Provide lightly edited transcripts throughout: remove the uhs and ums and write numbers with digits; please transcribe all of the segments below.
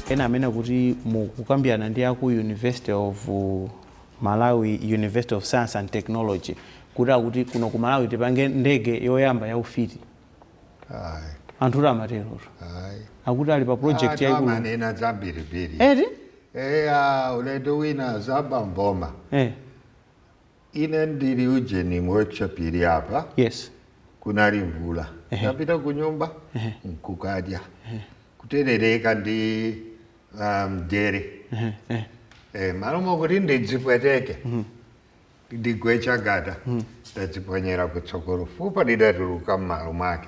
Ena amena kuti mukukambirana ndi aku University of Malawi, University of Science and Technology, kuti kuno ku Malawi tipange ndege yoyamba ya ufiti. Anthu amatero. Akuti ali pa project ya ikulu. Manena zambiri. Eti? Ulendo wina zaba mboma. Ine ndiri ujeni workshop iri hapa. Yes. Kunari mvula. Napita kunyumba, kukadya. Kuterereka ndi dere. Malumo kuti ndidzipweteke. Ndigwecha gada. Ndadziponyera kutsogoro. Fupa ndidatuluka mmalo make.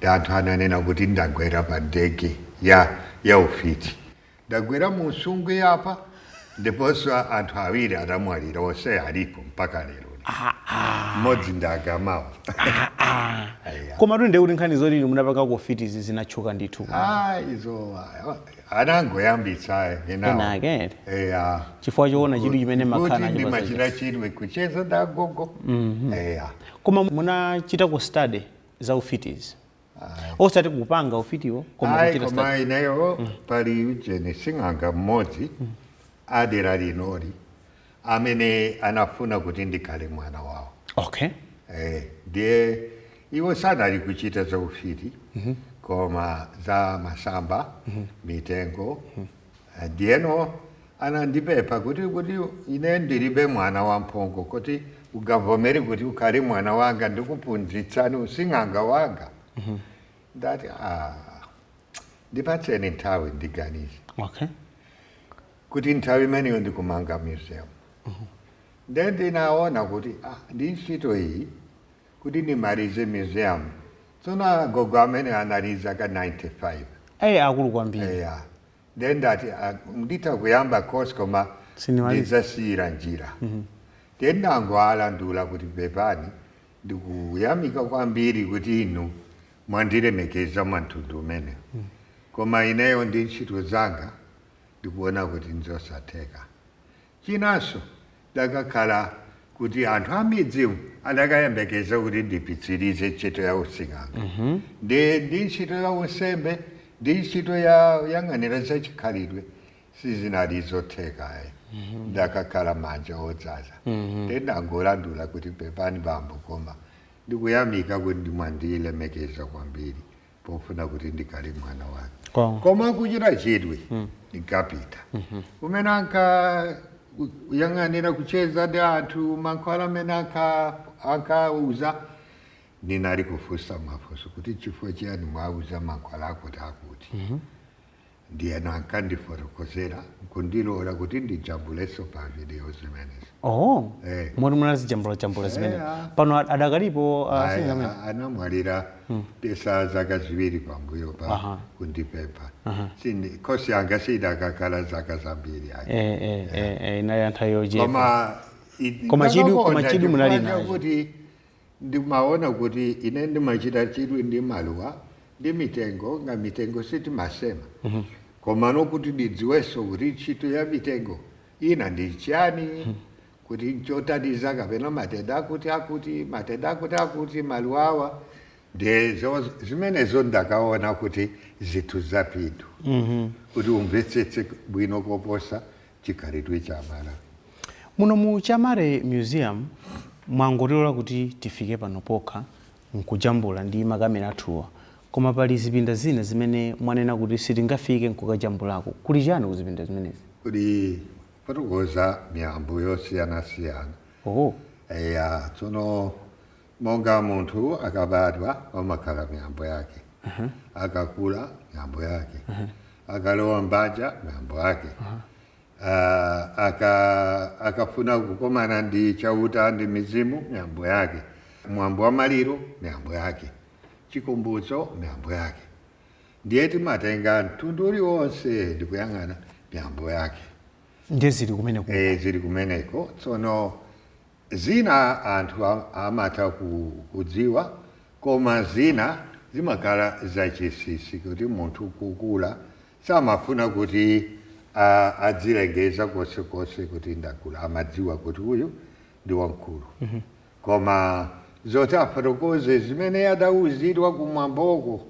Danthu ananena kuti ndagwera pa ndege ya ufiti. Ndagwera musungwe apa. Ndiponso anthu awiri adamwalira onse alipo mpaka lero. Modzi ndagamawo. Koma tunde kuti nkhani zoti munapaka ku ufiti izi zinachuka ndithu. Izo anangoyambitsa enake. Chifukwa choona chidu chimene makhala ndi machira chidwe kucheza da gogo. Koma munachita ku study za ufitizi. Osati kupanga ufitiwo koma kuchita study. Koma ineyo pali ujeni sing'anga mmodzi adera linori amene anafuna kuti ndikhale mwana wawo. Okay. Ndiye iwo sanali kuchita za ufiti koma za masamba mitengo. Ndiyeno anandipepa kuti ine ndilibe mwana wa mphongo kuti ugavomere kuti ukhale mwana wanga ndikuphunzitsani using'anga wanga. Ndati ndipatseni nthawi ndiganize. Okay. Kuti nthawi imeneyo ndikumanga museum. Then ndinaona kuti ndi ntchito iyi kuti ndimalize museum. Tsona gogo amene analiza ka 95. Akulu kwambiri. Then ndati nditakuyamba course koma ndizasiyira njira. Then ndangwalandula kuti pepani ndikuyamika kwambiri kuti inu mwandilemekeza mwantundu umene. Koma ineyo ndi ntchito zanga ndikuona kuti nzosatheka. Chinanso ndakakhala kuti anthu amidzimu adakayembekeza kuti ndipitsirize ntchito ya using'anga. Ndi ntchito ya usembe ndi ntchito yang'anira za chikhalidwe sizinali zotheka. Ndakakhala manja odzaza. Ndangolandula kuti pepani bambo koma ndikuyamika kuti mwandilemekeza kwambiri pofuna kuti ndikhale mwana wake. Koma kuchita chidwi ndikapita. Umene yang'anira kucheza ndi anthu mankhwala amene ankauza ndinali kufunsa mafunso kuti chifukwa chiyani mwauza mankhwala akuti. Ndiye ankandifotokozera kundilola kuti ndijambulenso pa video zimenezi. Mori munazijambula zimene. Pano adakalipo anamwalira pesa zaka ziwiri pambuyo pa kundipepa. Kosi yanga sidakakhala zaka zambiri. Inayo anthu yojepa. Koma chidu munali nayo. Kuti ndimaona kuti ine ndimachita chidwi ndi maluwa ndi mitengo nga mitengo sitimasema. Koma nokuti ndidziwenso kuti ntchito ya mitengo ina ndi chiyani kuti nchothandiza kapena matenda akuti maluwawa ndezo zimenezo ndakaona kuti zithu zapindu. Kuti umvetsetse bwino koposa chikhalidwe cha Malawi. Muno mu Chamare Museum mwangotilola kuti tifike pano pokha nkujambula ndi makamera athuwa. Koma pali zipinda zina zimene mwanena kuti sitingafike nkukajambulako. Kuli chani kuzipinda zimenezi? Kuli kutukuza miyambo yosiyana-siyana. Oh. Tsono monga munthu akabadwa amakhala miyambo yake. Akakula miyambo yake. Akalowa mbanja miyambo yake. Akafuna kukomana ndi chauta ndi mizimu miyambo yake. Mwambo wa maliro miyambo yake. Chikumbutso miyambo yake. Ndiye timatenga mtundu uliwonse ndikuyang'ana miyambo yake. Ndiye zili kumeneko. Zili kumeneko. Tsono zina anthu amatha kudziwa, koma zina zimakhala zachisisi kuti munthu kukula samafuna kuti adzilengeza konse kuti ndakula. Amadziwa kuti uyu ndi wamkulu. Koma zoti afotokoze zimene adawuzidwa kumwamboko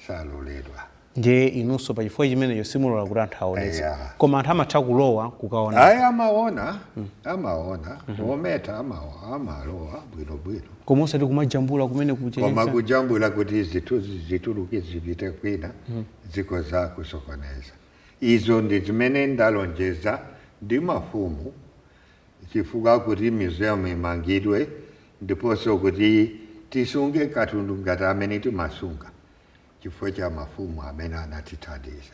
saloledwa. Ndiye inunso pa chifukwa chimenecho simulola kuti anthu aonetse. Koma anthu amatha kulowa kukaona. Amaona. Ometa amalowa bwinobwino. Koma osati kumajambula kumene kuche. Koma kujambula kuti zituluke zipite kwina zikoza kusokoneza. Izo ndi zimene ndalonjeza ndi mafumu chifukwa kuti museum imangidwe ndiponso kuti tisunge katundu ngati amene timasunga chifukwa cha mafumu amene anatithandiza.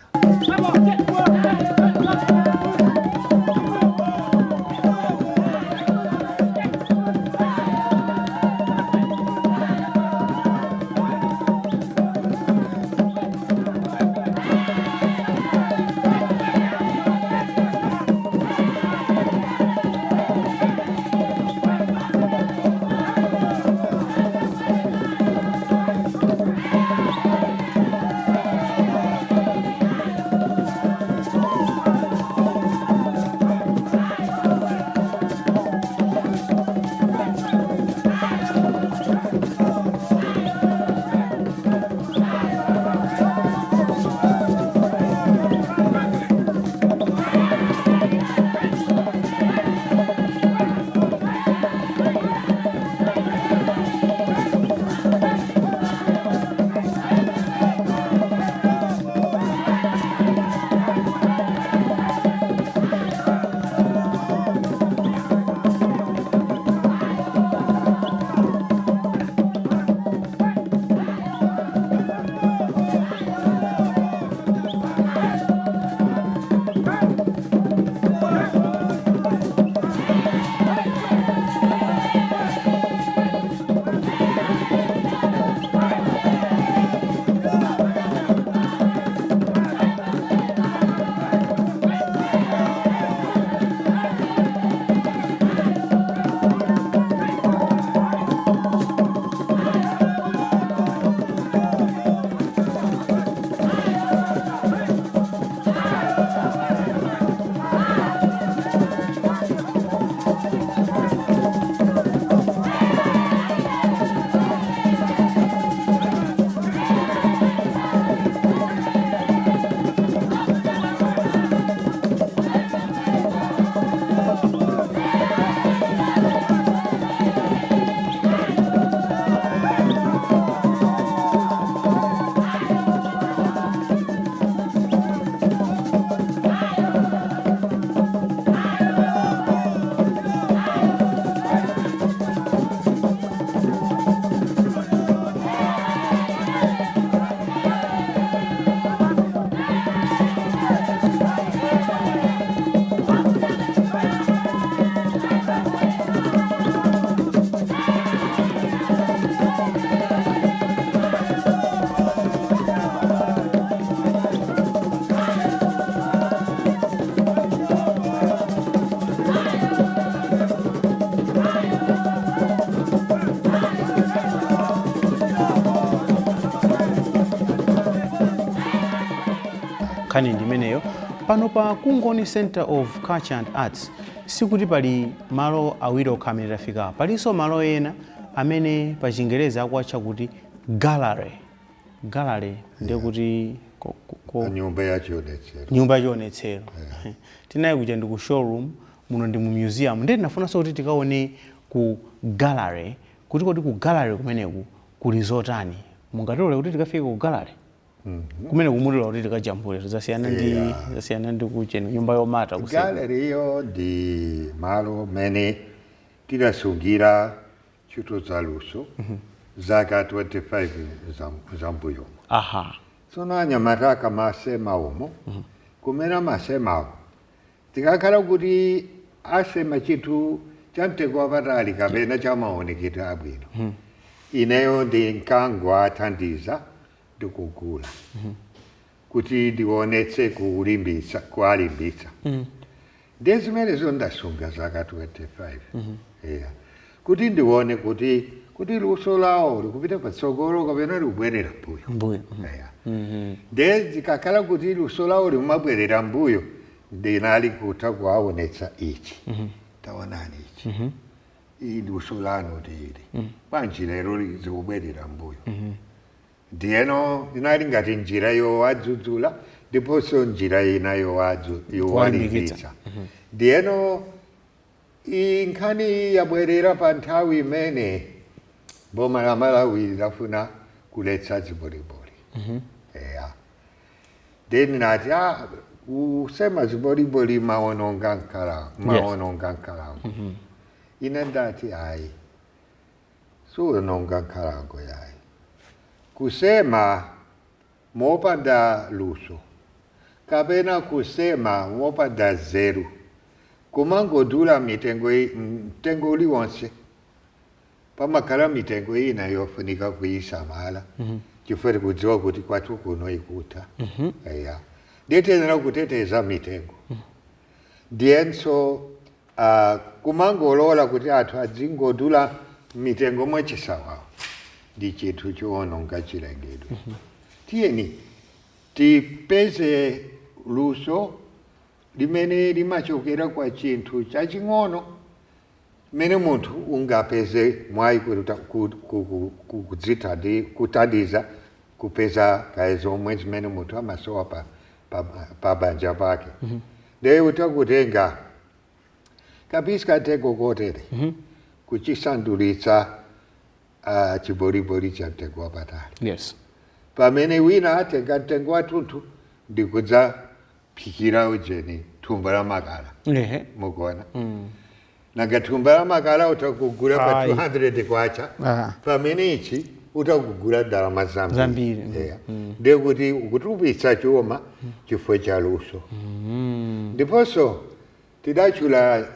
nkhani ndimeneyo pano pa Kungoni Centre of Culture and Arts. Sikuti pali malo awiri okha amene tafika, palinso malo ena amene pa Chingereza akuatcha kuti gallery. Gallery ndiye kuti nyumba yachionetsero. Nyumba yachionetsero. Tinaye kuja ndi ku showroom, muno ndi mu museum. Ndiye tinafunanso kuti tikaone ku gallery, kuti kodi ku gallery kumeneku kuli zotani. mungatole kuti tikafike ku gallery kumene kumulira kuti tikajambule zasiyana ndi kucheni nyumba yomata kusika gallery yo ndi malo mene tidasungira ntchito za luso zaka 25 zambuyo. aha Tsono anyamata akamasema umo kumene amasemawo tikakhala kuti asema chinthu chamtengo wapatali kapena chamaonekero abwino ineyo ndinkangowathandiza ndikugula kuti ndionetse kuwalimbitsa ndi zimenezo ndasunga zaka 25 kuti ndione kuti luso lawo likupita patsogolo kapena likubwerera mbuyo. Ndi zikakhala kuti luso lawo limabwerera mbuyo ndinali kutha kuwaonetsa ichi taonani ichi iyi luso lanu tili panji lero likubwerera mbuyo ndiyeno inali ngati njira yowadzudzula ndiponso njira ina yowalimbitsa ndiyeno inkhani yabwerera pa nthawi imene boma la Malawi lafuna kuletsa ziboliboli. Then nati kusema ziboliboli maononga nkhalango. Ine ndati ayi suononga nkhalango yayi. Kusema mopanda luso kapena kusema mopanda zeru kumangodula mitengo uliwonse pamakhala mitengo ina yofunika kuyisamala chifukwa kudziwa kuti kwathu kuno ikutha nditenera kuteteza mitengo ndiyenso kumangolola kuti anthu adzingodula mitengo mwachisawawa ndi chinthu choononga chilengedwe. Tiyeni tipeze luso limene limachokera kwa chinthu chaching'ono mene munthu ungapeze mwayi kuthandiza kupeza kayezo omwe zimene munthu amasowa pa banja pake. Ndiye utakutenga kapisi katengo kotere kuchisandulitsa chiboliboli cha mtengo wapatali. Pamene wina atenga mtengo wathunthu ndikudza phikira ujeni thumba la makala mukuona nanga thumba la makala utakugula pa 200 kwacha pamene ichi utakugula ndalama zambiri. Ndiye kuti ukutupitsa chuma chifukwa cha luso. Ndiponso tidachula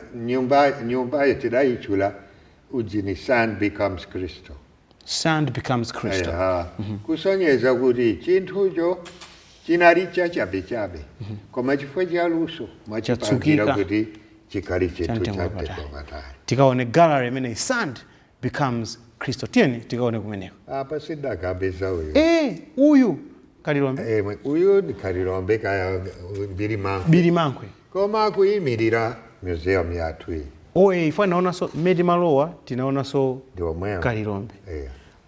nyumba tidaichula ujini Sand Becomes Crystal. Sand becomes crystal. Kusonyeza kuti chinthucho chinali chachabe koma chifukwa cha luso mwachipangira kuti chikali chetu chatewapatali. Tikaone gallery imene Sand Becomes Crystal. Tiyeni tikaone kumeneko. Apa sidakabeza uyu. Uyu Kalilombe. Uyu ndi Kalilombe kaya Biri Mankwe. Koma kuyimirira museum yathu iyi. Ifana naona so Medi Malowa tinaona so Kalilombe.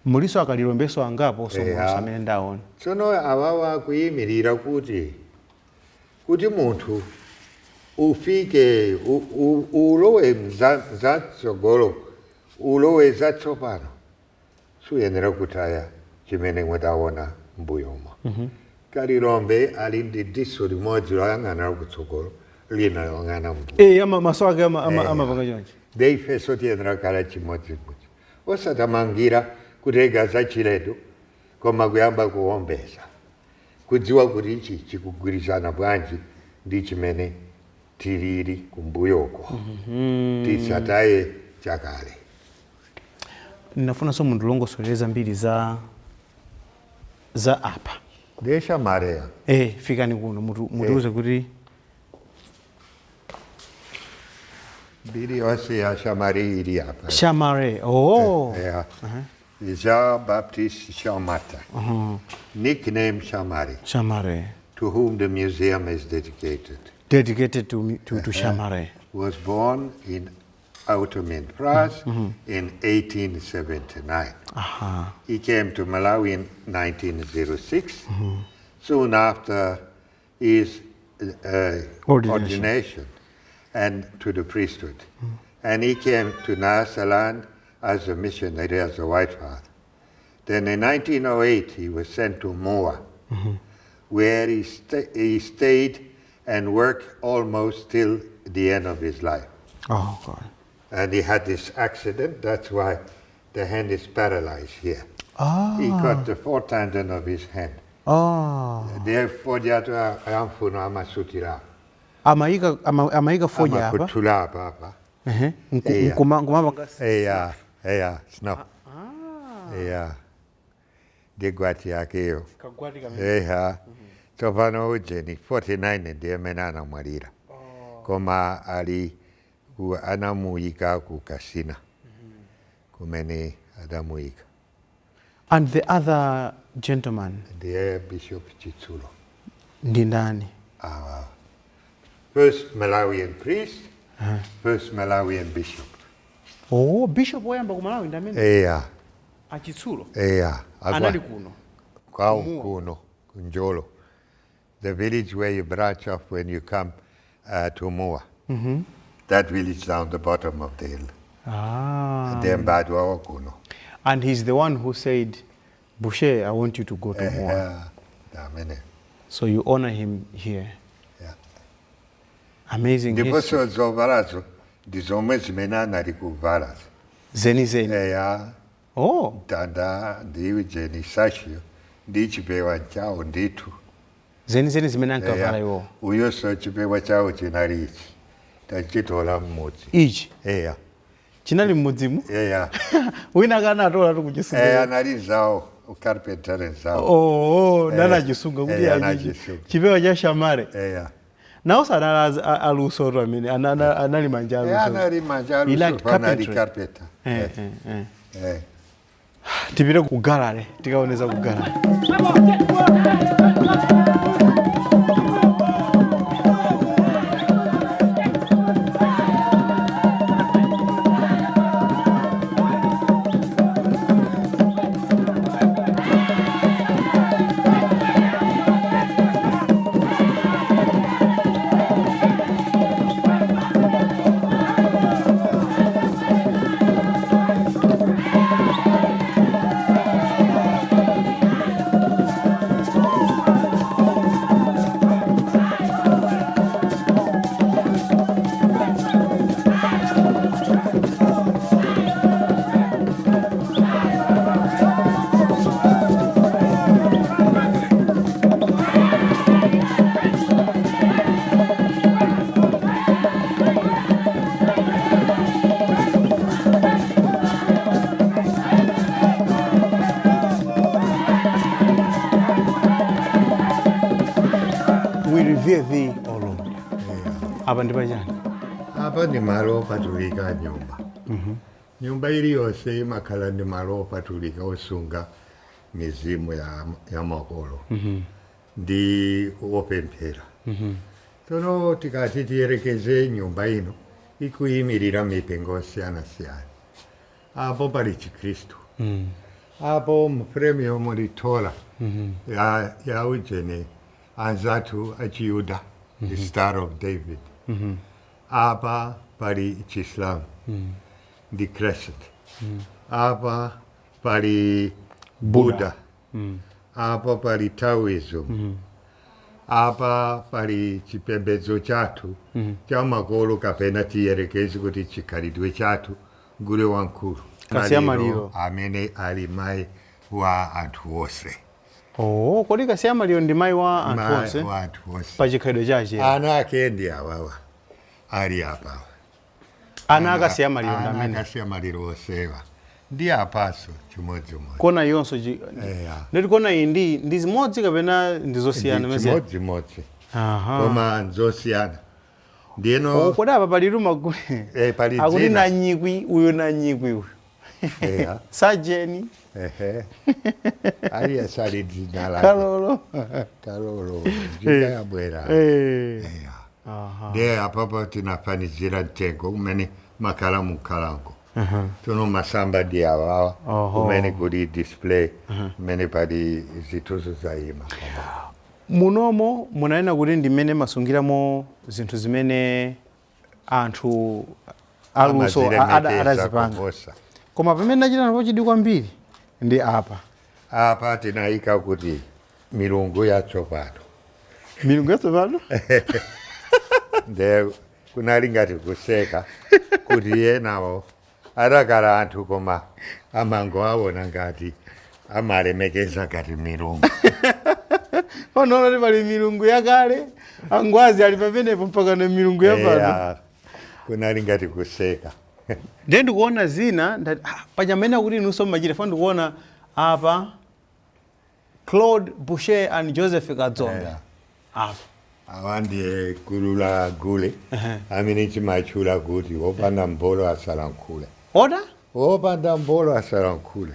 Muliso Kalilombe so angapo so musamene ndaona. Tsono awawa kuyimirira kuti munthu ufike ulowe za tsogolo ulowe za tsopano suyenera kutaya chimene mwetaona mbuyomo. Kalilombe ali ndi diso limodzi loyang'ana kutsogolo lina loyang'ana mbuyo. Maso ake amapanga chonchi. Ifenso tiyenera kukhala chimodzimodzi osatamangira kutega za chiledo koma kuyamba kuombeza kudziwa kuti ichi chikugwirizana bwanji ndi chimene tilili kumbuyoko tisataye chakale. Ninafuna so mundu longosoleza mbiri za apa. Desha Maria. Fikani kuno mutuuze kuti mbiri yonse ya Shamari ili apa. Shamare. Jean Baptiste Chamata. Nickname Shamare. To whom the museum is dedicated. Dedicated to Shamare. Was born in Ottoman France in 1879. He came to Malawi in 1906, soon after his ordination and to the priesthood. And he came to Nyasaland as a missionary, as a white father. Then in 1908, he was sent to Mua, where he stayed and worked almost till the end of his life. Oh, God. And he had this accident, that's why the hand is paralyzed here. Ah. He got the fourth tendon of his hand. Oh. Therefore, amfuno amasutira. Amaika foja hapa. Amakutula hapa. Nkumamba. Snow. Digwati yake hiyo. Kagwati kamili. Topano ujeni 49 ndiye menana mwarira. Koma ali anamuika kukasina. Kumene adamuika. And the other gentleman? The Bishop Chitsulo. Ndindani? First Malawian priest, first Malawian bishop. Oh, bishop oyamba ku Malawi ndamene? Achitsulo? Anali kuno? Kuno, Kunjolo. The village where you branch off when you come to Mua. That village down the bottom of the hill. And then Badwa Kuno. And he's the one who said, Boucher, I want you to go to Mua. So you honor him here. Yeah. Amazing history. Ndipo zovarazo, ndizomwe zimene anali kuvarazo. Zeni. Oh. Danda, ndiwe jeni sashio, ndichipewa nchawo nditu. Zeni zimene ankavala iwo. Uyo so chipewa chawo chinali ichi. Tachitola mmodzi. Ichi? Chinali mmudzimu? Wina kana atola tu kuchisunga. Anali zawo, ukarpentare zawo. Nana chisunga kuti yaji. Chipewa cha shamare. Nawo sadala aluso to amene anali manja aluso. Anali manja aluso, anali carpenter. Tipite ku gallery, tikaoneza ku gallery. Apa ndi pachani? Apa ndi malo opatulika nyumba. Nyumba ili yonse imakhala ndi malo opatulika osunga mizimu ya makolo. Ndi opemphera. Tono tikati tiyerekeze nyumba ino ikuyimirira mipingo osiyana-siyana. Apo pali Chikristu. Apo mpremio mulitola ya ujene anzatu achiyuda, the Star of David. Apa pali Chislam, the Crescent. Apa pali Buddha. Apa pali Taoism. Apa pali chipembedzo chatu cha makolo kapena tiyerekezi kuti chikhalidwe chatu gulewamkulu. Kasiyamaliro amene ali mai wa anthu onse. Oh, kodi kasiyamaliro ndi mai wa anthu onse? Pa chikhalidwe chache. Ana ake ndi awawa. Ali apa. Ana akasiyamaliro ndamene. Ana akasiyamaliro onsewa. Ndi apaso chimodzimodzi. Kona yonso ndeti kona iyi ndi zimodzi kapena ndizosiyana meze? Chimodzimodzi. Koma nzosiyana. Ndino kodi apa pali luma pali akuti na nyikwi uyo na nyikwi uyo. Sajeni. Ali asali dzina lake. Kalolo. Dzina yabwera. Ndiye apapo tinafanizira mtengo umene makhala mukhalango. Tono masamba ndi awawa umene kuli display umene pali zinthu zayima. Munomo munanena kuti ndimene masungiramo zinthu zimene anthu aluso adazipanga. Koma pamene nachita napo chidi kwambiri ndi apa. apa tinaika kuti milungu yatsopano. Milungu yatsopano? Nde kunali ngati kuseka kuti yenawo adakala anthu koma amangoaona ngati amalemekeza ngati milungu. Panoona kuti pali milungu yakale, angwazi ali pamenepo mpaka na milungu yapano. Kunali ngati kuseka. Ndiye ndikuona zina pachamene kuti inunso mmachita funa ndikuona apa Claude Boucher and Joseph Kadzombe. Apa. Awa ndiye gulu la gule amene timachula kuti wopanda mbolo asalankhule. Oda? Wopanda mbolo asalankhule.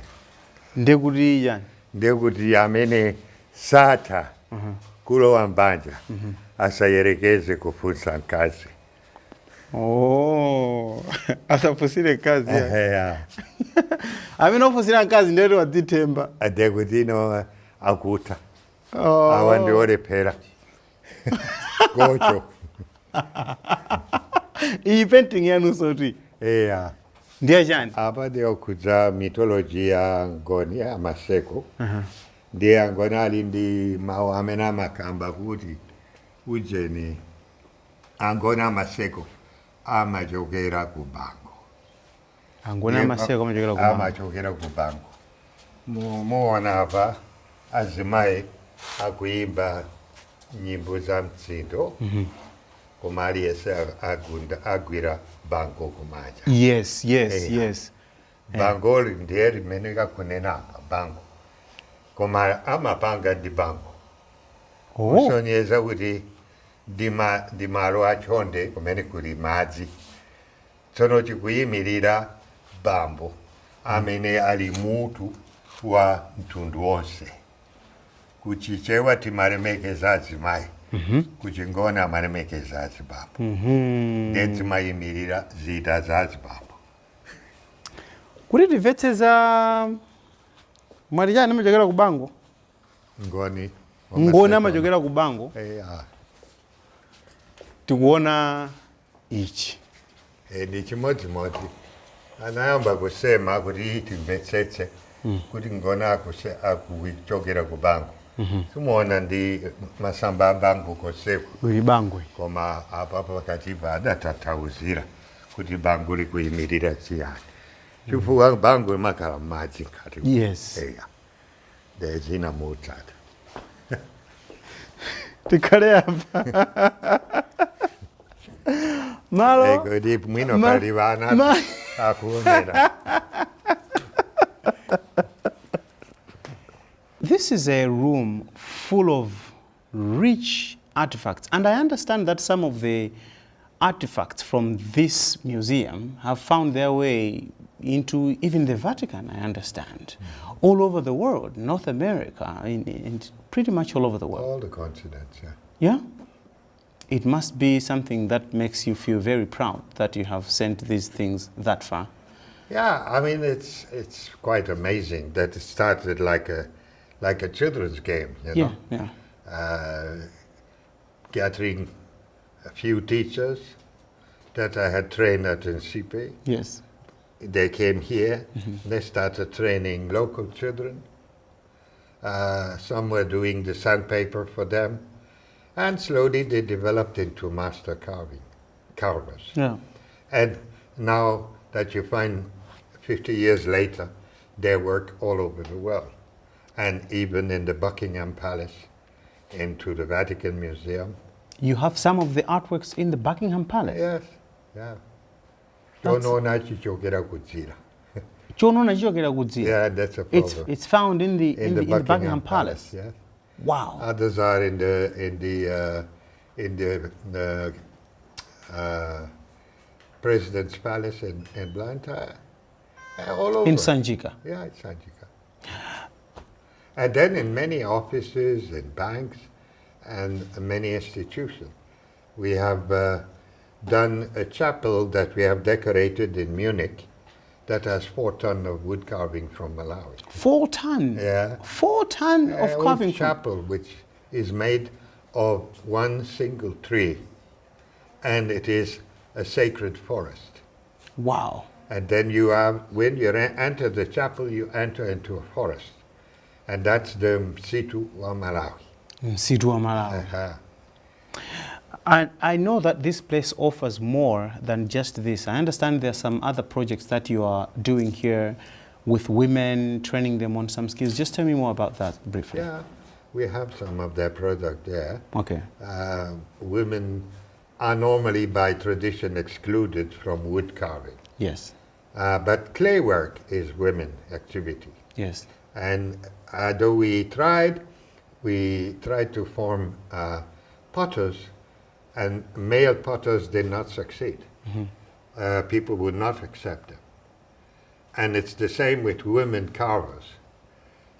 Ndiye kuti yani? Ndiye kuti amene satha kulowa mbanja asayerekeze kufunsa mkazi. Oh, asafusire kazi ya. Amene ofusira kazi ndiye wadzithemba. Ndiye kuti ino akuta. Awa ndi olephera. Gocho. Iyi painting yanu soti. Ndiye chani? Apa ndiyo kuja mythology ya ngoni ya maseko. Ndiye ngoni ali ndi mawu amene amakamba kuti ujeni angoni amaseko amachokera ku bango. Angoni amaseko amachokera ku bango. Amachokera ku bango. Muona apa azimayi akuimba nyimbo za mtsindo koma aliyese agwira bango kumanja. Yes. Bango ndiye limene kakunena apa bango koma amapanga ndi bango. Kusonyeza kuti ndi malo achonde kumene kuli madzi tsono chikuyimirira bambo amene ali mutu wa mtundu wonse. Ku Chichewa timalemekeza azimayi, ku Kungoni amalemekeza azibambo. Ndiye timayimirira zida za azibambo. Kuti timvetseza mwalijani amachokera ku bango? Ngoni amachokera ku bango? Tikuona ichi. Ndi chimodzimodzi. Anayamba kusema kuti timvetsetse kuti ngoni akuchokera ku bango. Tumuona ndi masamba bango koseku. Uli bango. Koma apa pakatipa adatatauzira kuti bango likuyimirira chiyani. Chifukwa bango makala madzi nkati. Yes. Ndiye zina mutsata. Tikale apa. Malo. Kodi mwino palivana akuonera. This is a room full of rich artifacts, and I understand that some of the artifacts from this museum have found their way into even the Vatican, I understand, all over the world, North America, in pretty much all over the world. All the continents, yeah. Yeah? It must be something that makes you feel very proud that you have sent these things that far. Yeah, I mean, it's quite amazing that it started like a children's game, you know? Gathering a few teachers that I had trained at Nsipe. Yes. They came here, they started training local children. Some were doing the sandpaper for them. And slowly they developed into master carvers. Yeah. And now that you find 50 years later, they work all over the world. And even in the Buckingham Palace, into the Vatican Museum. You have some of the artworks in the Buckingham Palace? Yes, yeah. Yeah, that's a problem. It's found in the Buckingham Palace. Yes. Wow. Others are in the President's Palace in Blantyre. All over. In Sanjika. Yeah, in Sanjika. And then in many offices and banks and many institutions. We have done a chapel that we have decorated in Munich that has 4 tons of wood carving from Malawi. 4 tons? Yeah. 4 tons of carving? A chapel which is made of one single tree, and it is a sacred forest. Wow. And then you have, when you enter the chapel, you enter into a forest. and that's the Msitu wa Malawi. Msitu wa Malawi. And I know that this place offers more than just this. I understand there are some other projects that you are doing here with women, training them on some skills. Just tell me more about that briefly. Yeah, we have some of their product there. Okay. Women are normally by tradition excluded from wood carving. Yes. But clay work is women activity. Yes. And though we tried to form potters, and male potters did not succeed. People would not accept them. And it's the same with women carvers.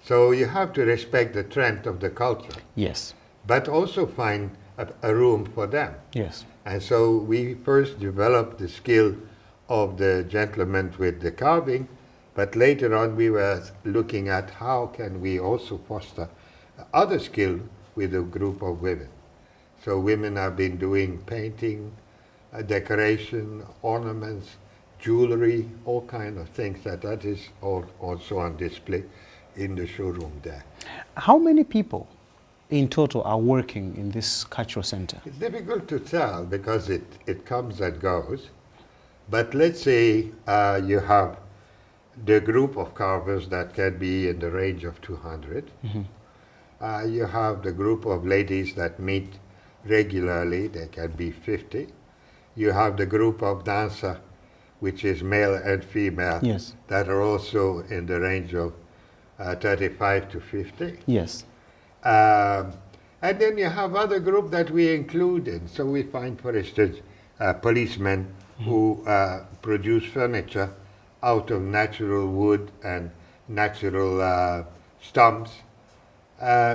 So you have to respect the trend of the culture. Yes. But also find a room for them. Yes. And so we first developed the skill of the gentleman with the carving, but later on we were looking at how can we also foster other skill with a group of women. So women have been doing painting, decoration, ornaments, jewelry, all kind of things that is also on display in the showroom there. How many people in total are working in this cultural center? It's difficult to tell because it comes and goes. But let's say you have the group of carvers that can be in the range of 200. You have the group of ladies that meet regularly, they can be 50. You have the group of dancer, which is male and female, Yes. that are also in the range of 35 to 50. Yes. And then you have other group that we include in. So we find, for instance, policemen who produce furniture out of natural wood and natural stumps.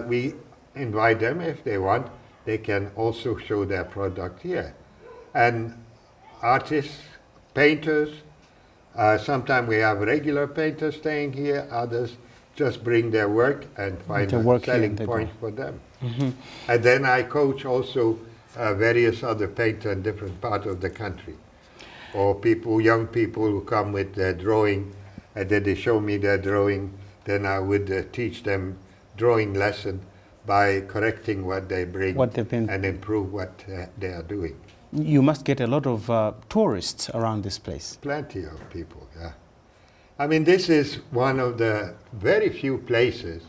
We invite them if they want. They can also show their product here. And artists, painters, sometimes we have regular painters staying here, others just bring their work and find a selling point for them. And then I coach also various other painters in different parts of the country. Or people, young people who come with their drawing, and then they show me their drawing, then I would teach them drawing lesson by correcting what they bring and improve what they are doing. You must get a lot of tourists around this place. Plenty of people, yeah. I mean, this is one of the very few places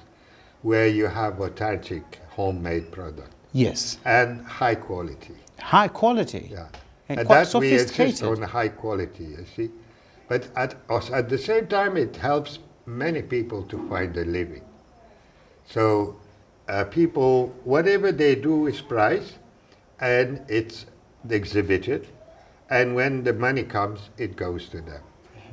where you have authentic homemade product. Yes. And high quality. High quality? Yeah. And quite that we insist sophisticated. on high quality, you see. But at the same time, it helps many people to find a living. So people, whatever they do is priced and it's exhibited. And when the money comes, it goes to them.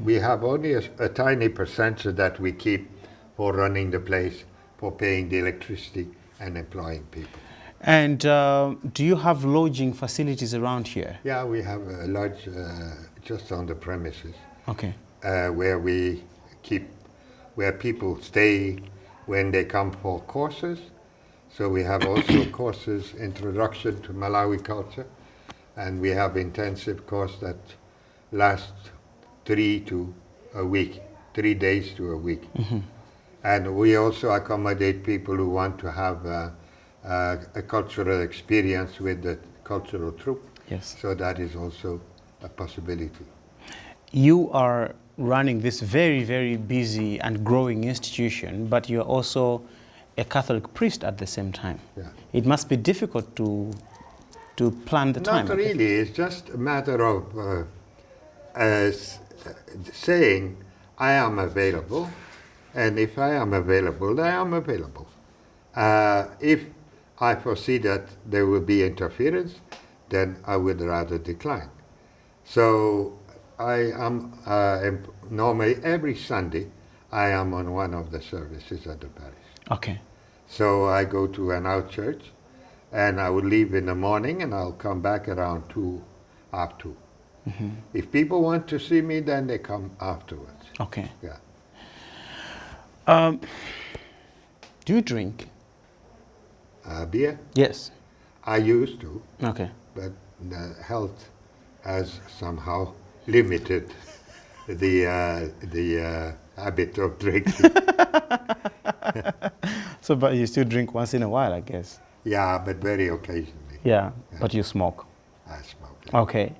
We have only a tiny percentage that we keep for running the place, for paying the electricity and employing people. And do you have lodging facilities around here? Yeah, we have a lodge just on the premises. Okay. Where people stay when they come for courses. So we have also courses, introduction to Malawi culture, and we have intensive course that lasts 3 days to a week. And we also accommodate people who want to have a cultural experience with the cultural troupe. Yes. So that is also a possibility. You are running this very, very busy and growing institution, but you're also a Catholic priest at the same time. Yeah. It must be difficult to plan the time. Not really. It's just a matter of saying, I am available, and if I am available, I am available. If I foresee that there will be interference, then I would rather decline. So I am normally every Sunday I am on one of the services at the parish. Okay. So I go to an out church, and I would leave in the morning, and I'll come back around 2, half 2. If people want to see me, then they come afterwards. Okay. Yeah. Do you drink? Beer? Yes. I used to, Okay. but the health has somehow limited the habit of drinking. So, but you still drink once in a while, I guess. Yeah, but very occasionally. Yeah, but you smoke. I smoke. Okay.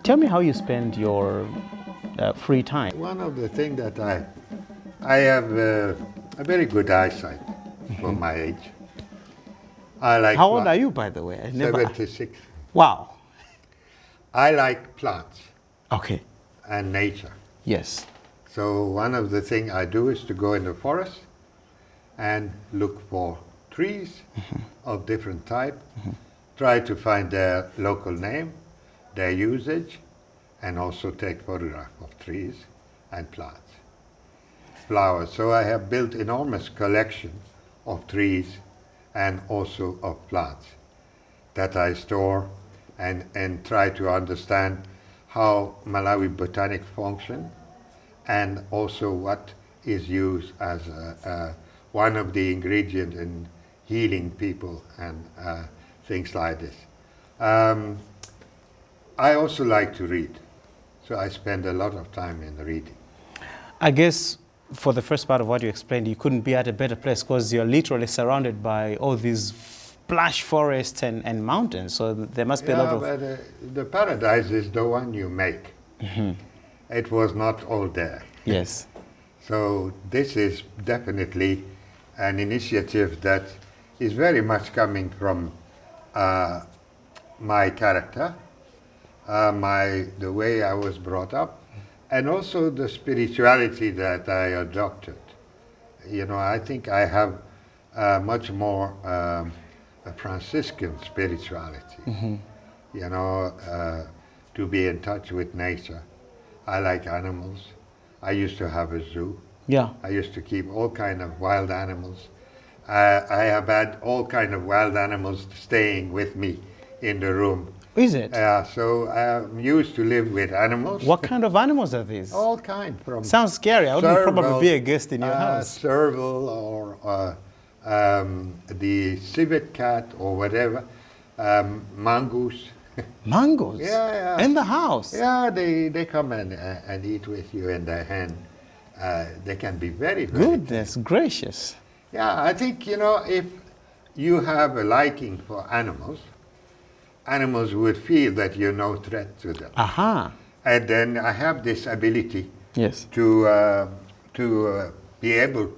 Tell me how you spend your free time. One of the things that I have a very good eyesight for my age. I like How old are you, by the way? 76. Wow. I like plants Okay. and nature. Yes. So one of the things I do is to go in the forest and look for trees of different type, try to find their local name, their usage, and also take photograph of trees and plants, flowers. So I have built enormous collection of trees and also of plants that I store and try to understand how Malawi botanic function and also what is used as one of the ingredients in healing people and things like this. I also like to read, so I spend a lot of time in reading. I guess for the first part of what you explained, you couldn't be at a better place because you're literally surrounded by all these plush forests and mountains, so there must be a lot of... But the paradise is the one you make. It was not all there. Yes. So this is definitely an initiative that is very much coming from my character, the way I was brought up, and also the spirituality that I adopted. You know, I think I have much more a Franciscan spirituality. You know, to be in touch with nature. I like animals. I used to have a zoo. Yeah. I used to keep all kind of wild animals. I have had all kind of wild animals staying with me in the room. Is it? So I'm used to live with animals. What kind of animals are these? All kind. From Sounds scary. I wouldn't probably be a guest in your house. Serval or the civet cat or whatever. Mongoose. Mangoes? Yeah. In the house? Yeah, they come and eat with you in their hand. They can be very, very Goodness gracious. Yeah, I think, you know, if you have a liking for animals, animals would feel that you're no threat to them. Aha. And then I have this ability Yes. to be able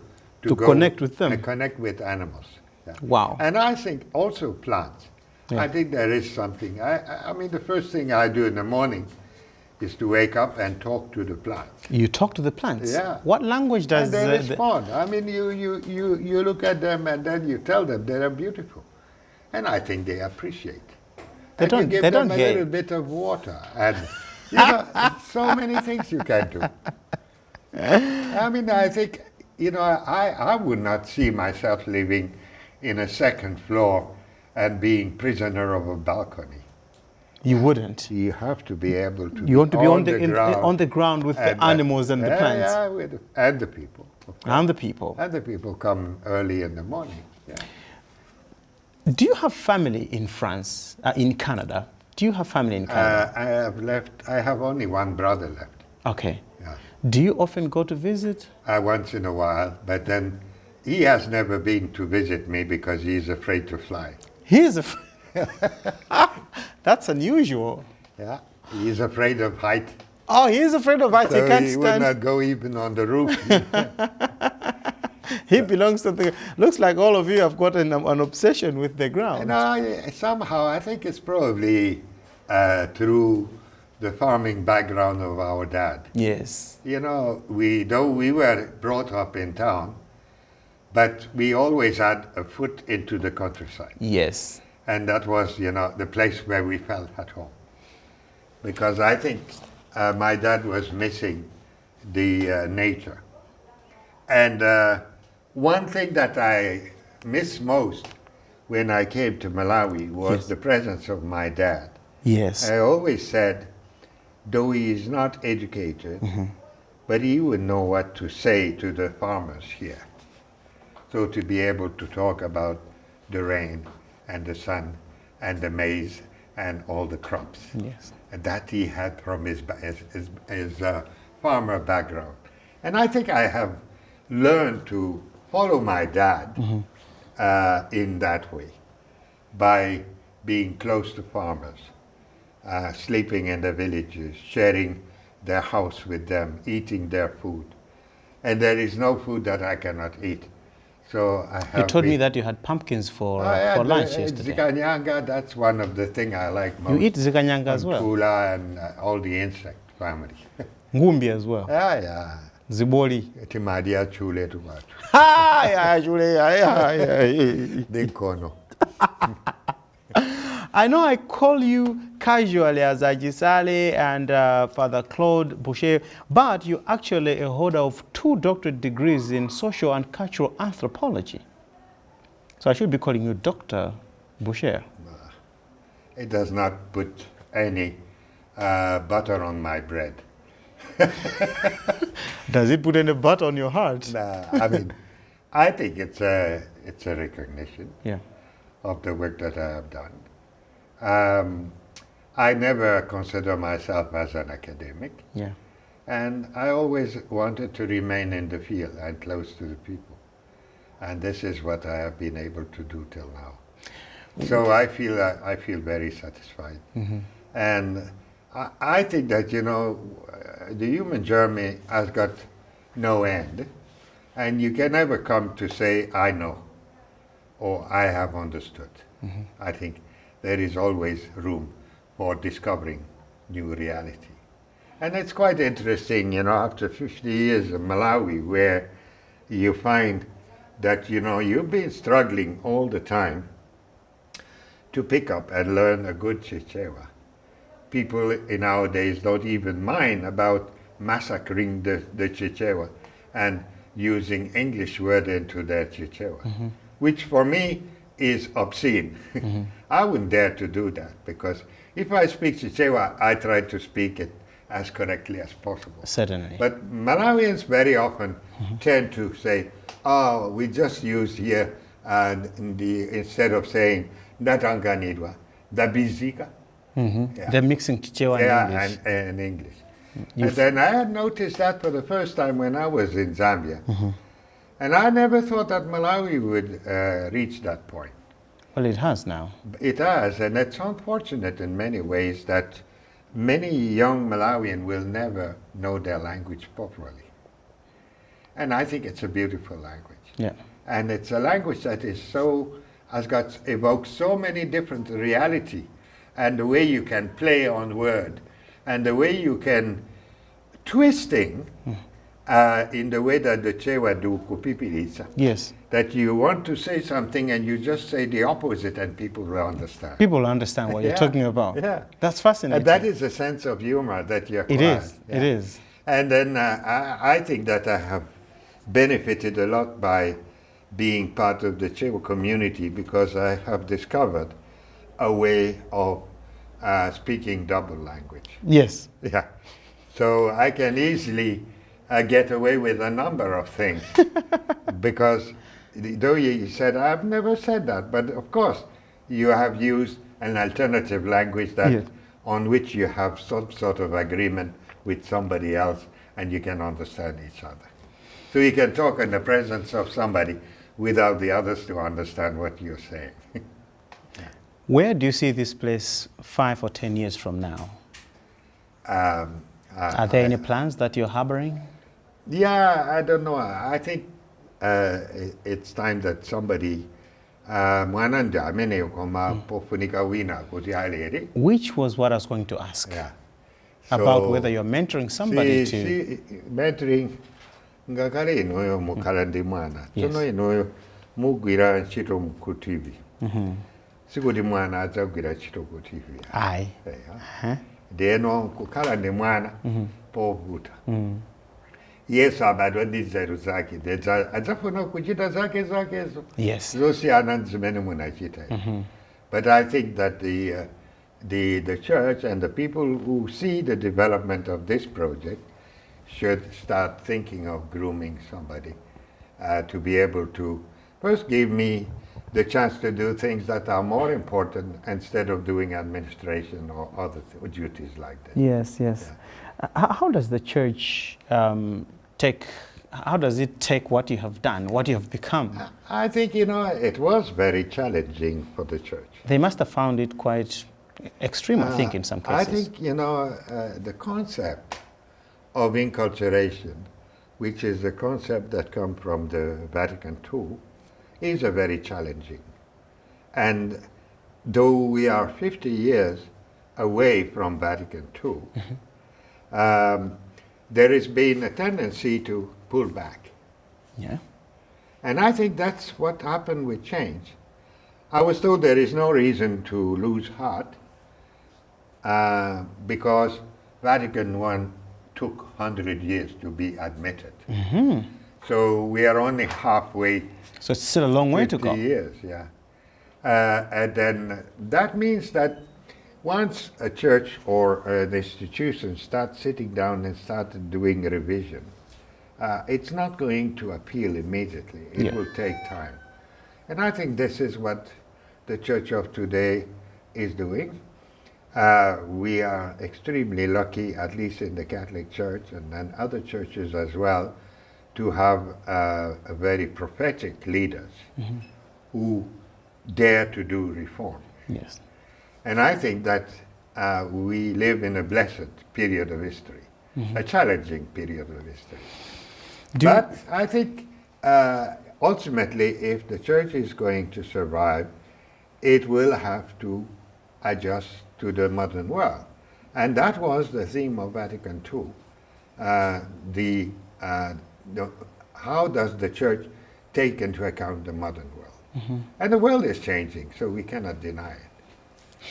to go connect with them. and connect with animals. Yeah. Wow. And I think also plants. Yeah. I think there is something. I mean, the first thing I do in the morning is to wake up and talk to the plants. You talk to the plants? Yeah. What language does And they respond. I mean, you look at them and then you tell them they are beautiful. And I think they appreciate. They and don't- you give they them don't a hate. little bit of water. And, you know, so many things you can do. I mean, I think, you know, I would not see myself living in a second floor and being prisoner of a balcony. You wouldn't. You have to be able to You want to be on ground the ground with the animals and the plants. Yeah, and the people. of course. And the people. And the people come early in the morning. Yeah. Do you have family in France, in Canada? Do you have family in Canada? I have only one brother left. Okay. Yeah. Do you often go to visit? Once in a while, but then he has never been to visit me because he's afraid to fly. He is That's unusual. Yeah, he's afraid of height. Oh, he is afraid of heights. So He can't he would stand. not go even on the roof. He belongs to the. Looks like all of you have got an obsession with the ground. And somehow I think it's probably through the farming background of our dad. Yes. You know, though we were brought up in town, but we always had a foot into the countryside. Yes. And that was, you know, the place where we felt at home. Because I think my dad was missing the nature. And one thing that I miss most when I came to Malawi was Yes. the presence of my dad. Yes. I always said, though he is not educated, but he would know what to say to the farmers here. So to be able to talk about the rain and the sun and the maize and all the crops. Yes. And that he had from his farmer background. And I think I have learned to follow my dad in that way, by being close to farmers, sleeping in the villages, sharing their house with them, eating their food. And there is no food that I cannot eat. So I have You told me that you had pumpkins for lunch yesterday. Zikanyanga, that's one of the things I like most. You eat zikanyanga as well? Kula and all the insect family. Ngumbi as well? Yeah. Ziboli? Timadia chule tu watu. Dinkono. I know I call you casually as Achisale and Father Claude Boucher, but you're actually a holder of 2 doctorate degrees in social and cultural anthropology. So I should be calling you Dr. Boucher. It does not put any butter on my bread. Does it put any butter on your heart? Nah, I mean, I think it's a recognition Yeah. of the work that I have done. I never consider myself as an academic, Yeah. and I always wanted to remain in the field and close to the people. And this is what I have been able to do till now. So I feel very satisfied. And I think that, you know, the human journey has got no end, and you can never come to say, I know, or I have understood. I think there is always room for discovering new reality. And it's quite interesting, after 50 years of Malawi, where you find that, you've been struggling all the time to pick up and learn a good Chichewa. People nowadays don't even mind about massacring the Chichewa and using English word into their Chichewa, which for me is obscene. I wouldn't dare to do that, because if I speak Chichewa, I try to speak it as correctly as possible. Certainly. But Malawians very often tend to say, oh, we just use here instead of saying Ndatanganidwa, Dabizika. Yeah. They're mixing Chichewa and English. And English. And then I had noticed that for the first time when I was in Zambia. And I never thought that Malawi would reach that point. Well, it has now. It has, and it's unfortunate in many ways that many young Malawian will never know their language properly. And I think it's a beautiful language. Yeah. And it's a language that evokes so many different reality, and the way you can play on word, and the way you can twisting in the way that the Chewa do kupipirisa. Yes. That you want to say something and you just say the opposite and people will understand. People understand what you're talking about. Yeah. That's fascinating. And that is a sense of humor that you acquire. It is. Yeah. It is. And then I think that I have benefited a lot by being part of the Chewa community, because I have discovered a way of speaking double language. Yes. Yeah. So I can easily get away with a number of things because though you said, I've never said that, but of course you have used an alternative language that on which you have some sort of agreement with somebody else and you can understand each other. So you can talk in the presence of somebody without the others to understand what you're saying. Where do you see this place 5 or 10 years from now? Are there any plans that you're harboring? Yeah, I don't know. I think it's time that somebody which was what I was going to ask. Yeah. About whether you're mentoring somebody mentoring ngakale inoyo mukhala ndi mwana tsono inoyo mugwira ntchito ku TV sikuti mwana adzagwira ntchito ku TV ayi ndeno kukhala ndi mwana povuta Yesu abadwa ndi nzeru zake adzafuna kuchita zakezo zosiyana ndi zimene munachita. But I think that the church and the people who see the development of this project should start thinking of grooming somebody to be able to first give me the chance to do things that are more important instead of doing administration or other duties like that. Yes. Yeah. How does the church how does it take what you have done, what you have become? I think, it was very challenging for the church. They must have found it quite extreme, I think, in some cases. I think, the concept of inculturation, which is the concept that comes from the Vatican II, is a very challenging. And though we are 50 years away from Vatican II, there has been a tendency to pull back. Yeah. And I think that's what happened with change. I was told there is no reason to lose heart because Vatican I took 100 years to be admitted. So we are only halfway. So it's still a long way to go. 50 years, yeah. And then that means that once a church or an institution starts sitting down and started doing a revision, it's not going to appeal immediately. It will take time. And I think this is what the church of today is doing. We are extremely lucky, at least in the Catholic Church and other churches as well, to have a very prophetic leaders who dare to do reform. Yes. And I think that we live in a blessed period of history, a challenging period of history. But I think ultimately, if the church is going to survive, it will have to adjust to the modern world. And that was the theme of Vatican II. How does the church take into account the modern world? Mm-hmm. And the world is changing, so we cannot deny it.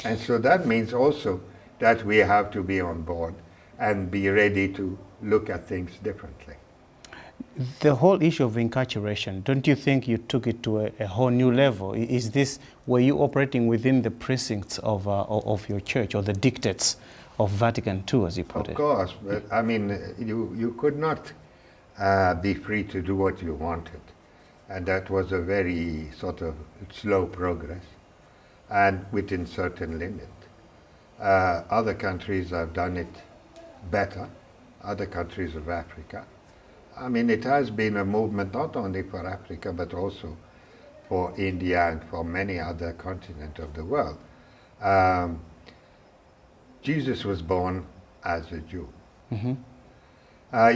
And so that means also that we have to be on board and be ready to look at things differently. The whole issue of incarceration, don't you think you took it to a whole new level? Were you operating within the precincts of your church, or the dictates of Vatican II, as you put it? Of course, but I mean, you could not be free to do what you wanted. And that was a very sort of slow progress, and within certain limit. Other countries have done it better, other countries of Africa. I mean, it has been a movement not only for Africa, but also for India and for many other continents of the world. Jesus was born as a Jew. Mm-hmm.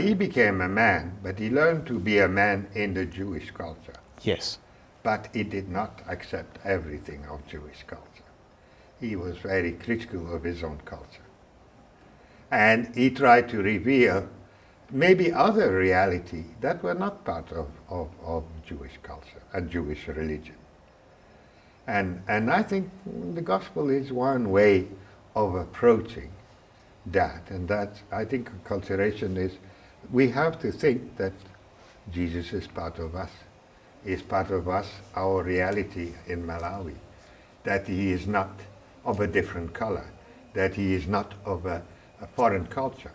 He became a man, but he learned to be a man in the Jewish culture. Yes. But he did not accept everything of Jewish culture. He was very critical of his own culture. And he tried to reveal maybe other reality that were not part of Jewish culture and Jewish religion. And I think the gospel is one way of approaching that. And that, I think, acculturation is, we have to think that Jesus is part of us. He is part of us, our reality in Malawi, that he is not of a different color, that he is not of a foreign culture.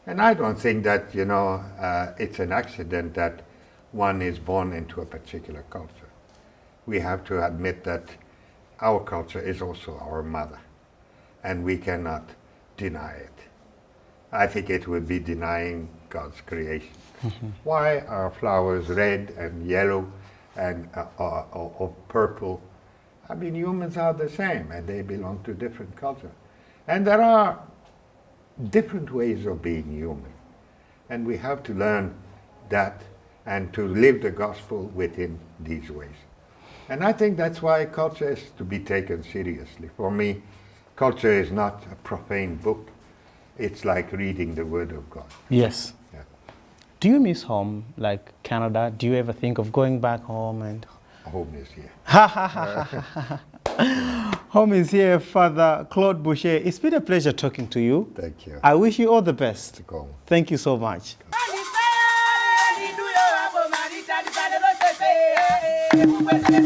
And I don't think that, it's an accident that one is born into a particular culture. We have to admit that our culture is also our mother, and we cannot deny it. I think it would be denying God's creation. Mm-hmm. Why are flowers red and yellow and or purple? I mean, humans are the same, and they belong to different cultures. And there are different ways of being human, and we have to learn that and to live the gospel within these ways. And I think that's why culture is to be taken seriously. For me, culture is not a profane book. It's like reading the Word of God. Yes. Yeah. Do you miss home, like Canada? Do you ever think of going back home? And Home is here. Home is here, Father Claude Boucher. It's been a pleasure talking to you. Thank you. I wish you all the best. Go. Thank you so much. Thank you.